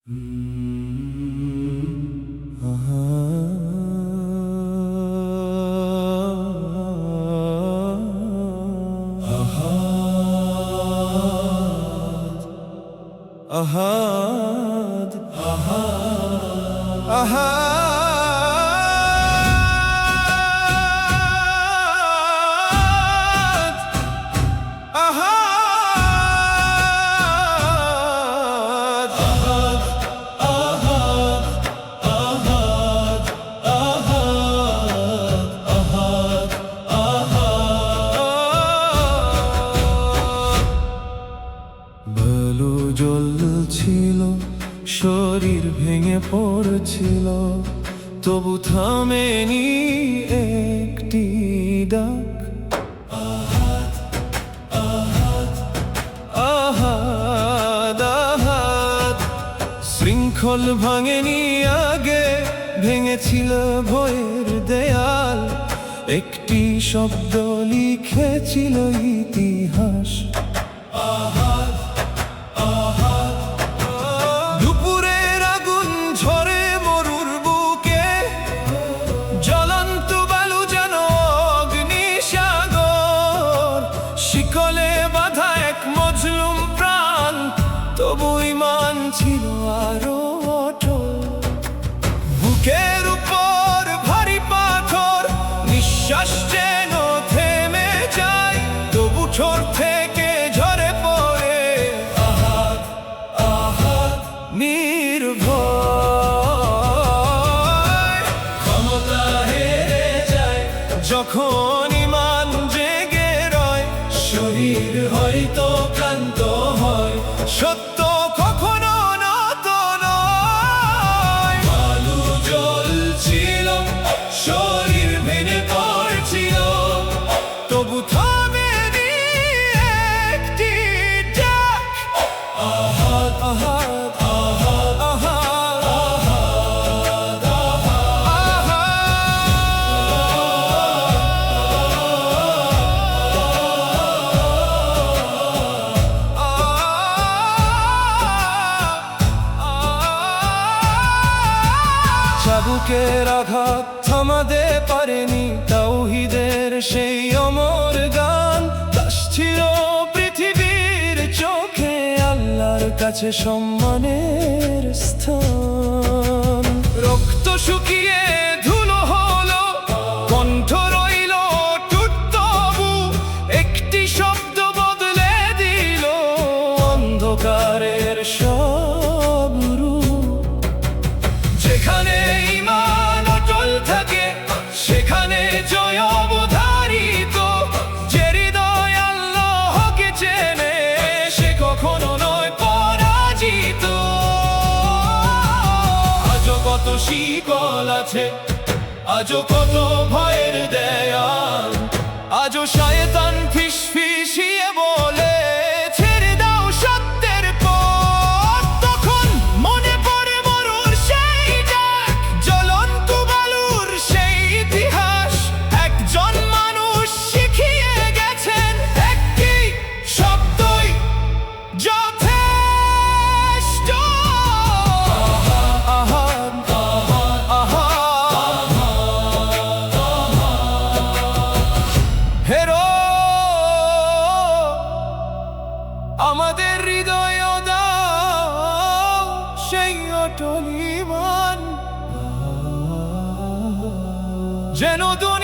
Ahad, Ahad, Ahad. জ্বলছিল, শরীর ভেঙে পড়ছিল, তবু থামেনি একটি ডাক। আহাদ, আহাদ, আহাদ, আহাদ। শৃঙ্খল ভাঙেনি আগে, ভেঙেছিল ভয়ের দেয়াল। একটি শব্দ লিখেছিল ইতিহাস। আহাদ, দুপুরের আগুন ঝরে মরুর বুকে, জ্বলন্ত বালু যেন অগ্নিসাগর। শিকলে বাঁধা এক মজলুম প্রাণ, তবু ঈমান ছিল আরো অটল। বুকের উপর ভারী পাথর, নিঃশ্বাস যেন থেমে যায়, তবু ছোট থেকে ঝরে পড়ে আহাদ, আহাদ। নির্ভয় ক্ষমতা হেরে যায়, যখন ঈমান জেগে রয়। শরীর হয়তো ক্লান্ত হয়, সত্য কখনো নত নয়। বালু জ্বলছিল, শরীর ভেঙে পড়ছিল, তবু থামেনি একটি ডাক। আহাদ, আহাদ, আহাদ, আহাদ, আহাদ, চাবুকের আঘাত থামাতে পারেনি তাওহীদের সেই অমর গান। ভাসছিল পৃথিবীর চোখে আল্লাহর কাছে সম্মানের স্থান। রক্ত শুকিয়ে ধুলো হলো, কণ্ঠ রইল অটুট, তবু একটি শব্দ বদলে দিল অন্ধকারের সব রূপ। যেখানে ঈমান অটল থাকে, সেখানে জয় অবধারিত। যে হৃদয় আল্লাহকে চেনে, সে কখনো নয় পরাজিত। আজও কত শিকল আছে, আজও কত ভয়ের দেয়াল, আজও শয়তান ফিসফিসিয়ে বলে ছেড়ে দাও সত্যের পথ। তখন মনে পড়ে মরুর সেই ডাক, জ্বলন্ত বালুর সেই ইতিহাস। একজন মানুষ শিখিয়ে গেছেন, একটি শব্দই যথেষ্ট। আহাদ, আহাদ, হেরো আমাদের হৃদয় দাও সেই অটল ঈমান, যেন দুনিয়া